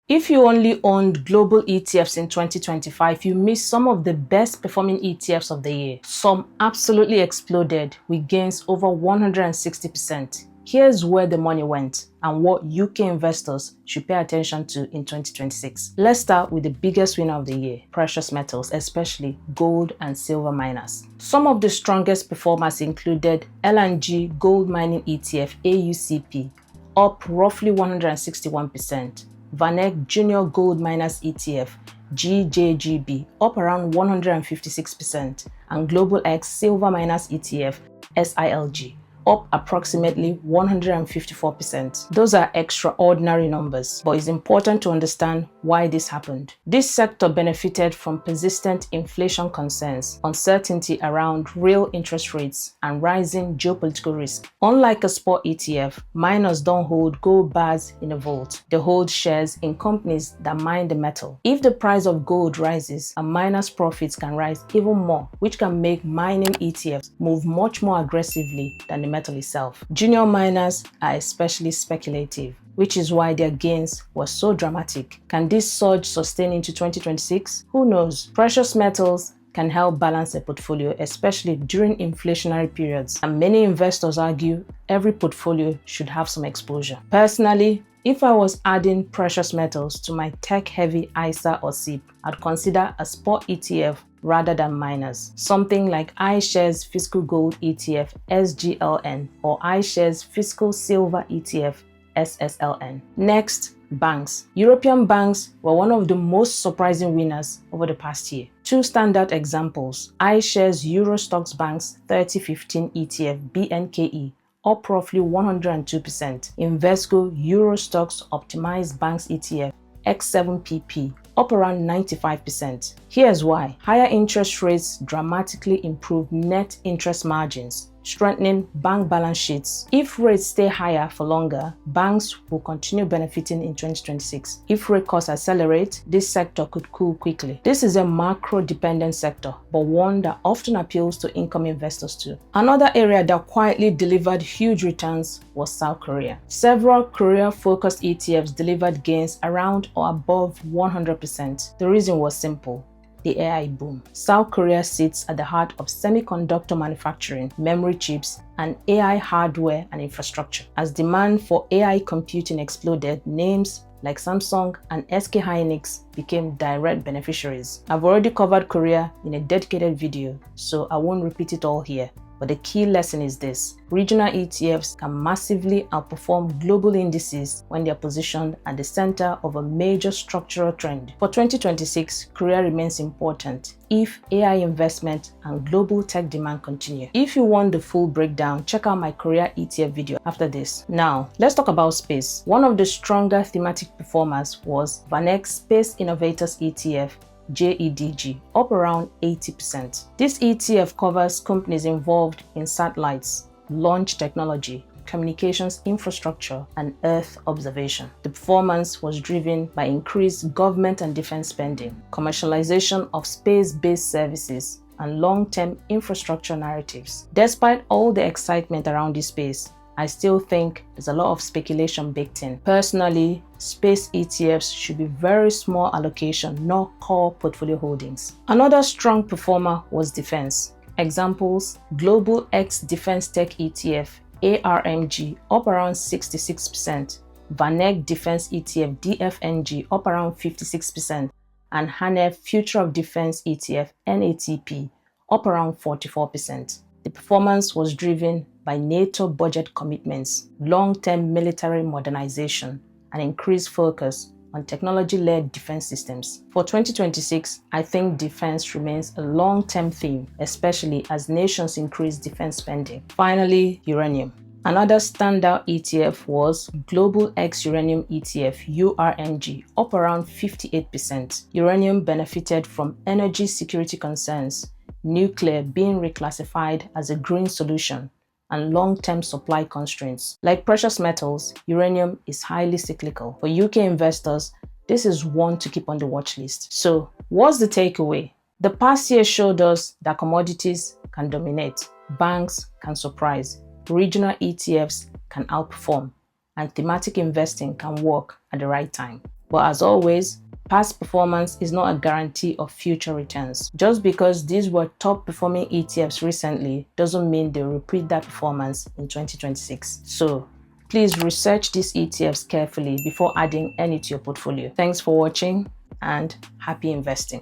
If you only owned global ETFs in 2025, you missed some of the best performing ETFs of the year. Some absolutely exploded with gains over 160%. Here's where the money went and what UK investors should pay attention to in 2026. Let's start with the biggest winner of the year, precious metals, especially gold and silver miners. Some of the strongest performers included LNG Gold Mining ETF AUCP, up roughly 161%. VanEck Junior Gold Miners ETF GJGB, up around 156%, and Global X Silver Miners ETF SILG, up approximately 154%. Those are extraordinary numbers, but it's important to understand why this happened. This sector benefited from persistent inflation concerns, uncertainty around real interest rates, and rising geopolitical risk. Unlike a spot ETF, miners don't hold gold bars in a vault. They hold shares in companies that mine the metal. If the price of gold rises, a miner's profits can rise even more, which can make mining ETFs move much more aggressively than the metal itself. Junior miners are especially speculative, which is why their gains were so dramatic. Can this surge sustain into 2026? Who knows? Precious metals can help balance a portfolio, especially during inflationary periods, and many investors argue every portfolio should have some exposure. Personally, if I was adding precious metals to my tech-heavy ISA or SIP, I'd consider a spot ETF rather than miners, something like iShares Physical Gold ETF SGLN or iShares Physical Silver ETF SSLN. Next, banks. European banks were one of the most surprising winners over the past year. Two standout examples: iShares Euro Stocks Bank's 3015 ETF BNKE, up roughly 102%. Invesco Euro Stocks Optimized Banks ETF X7PP, up around 95%. Here's why. Higher interest rates dramatically improve net interest margins, strengthening bank balance sheets. If rates stay higher for longer, banks will continue benefiting in 2026. If rate cuts accelerate, this sector could cool quickly. This is a macro-dependent sector, but one that often appeals to income investors too. Another area that quietly delivered huge returns was South Korea. Several Korea-focused ETFs delivered gains around or above 100%. The reason was simple: the AI boom. South Korea sits at the heart of semiconductor manufacturing, memory chips, and AI hardware and infrastructure. As demand for AI computing exploded, names like Samsung and SK Hynix became direct beneficiaries. I've already covered Korea in a dedicated video, so I won't repeat it all here. But the key lesson is this: regional ETFs can massively outperform global indices when they are positioned at the center of a major structural trend. For 2026, Korea remains important if AI investment and global tech demand continue. If you want the full breakdown, check out my Korea ETF video after this. Now, let's talk about space. One of the stronger thematic performers was VanEck Space Innovators ETF JEDG, up around 80%. This ETF covers companies involved in satellites, launch technology, communications infrastructure, and Earth observation. The performance was driven by increased government and defense spending, commercialization of space-based services, and long-term infrastructure narratives. Despite all the excitement around this space, I still think there's a lot of speculation baked in. Personally, space ETFs should be very small allocation, not core portfolio holdings. Another strong performer was defense. Examples: Global X Defense Tech ETF ARMG, up around 66%, VanEck Defense ETF DFNG, up around 56%, and HANEF Future of Defense ETF NATP, up around 44%. The performance was driven by NATO budget commitments, long-term military modernization, and increased focus on technology-led defense systems. For 2026, I think defense remains a long-term theme, especially as nations increase defense spending. Finally, uranium. Another standout ETF was Global X Uranium ETF URNG, up around 58%. Uranium benefited from energy security concerns, nuclear being reclassified as a green solution, and long-term supply constraints. Like precious metals, uranium is highly cyclical. For UK investors, this is one to keep on the watch list. So, what's the takeaway? The past year showed us that commodities can dominate, banks can surprise, regional ETFs can outperform, and thematic investing can work at the right time. But as always, past performance is not a guarantee of future returns. Just because these were top performing ETFs recently doesn't mean they'll repeat that performance in 2026. So please research these ETFs carefully before adding any to your portfolio. Thanks for watching and happy investing.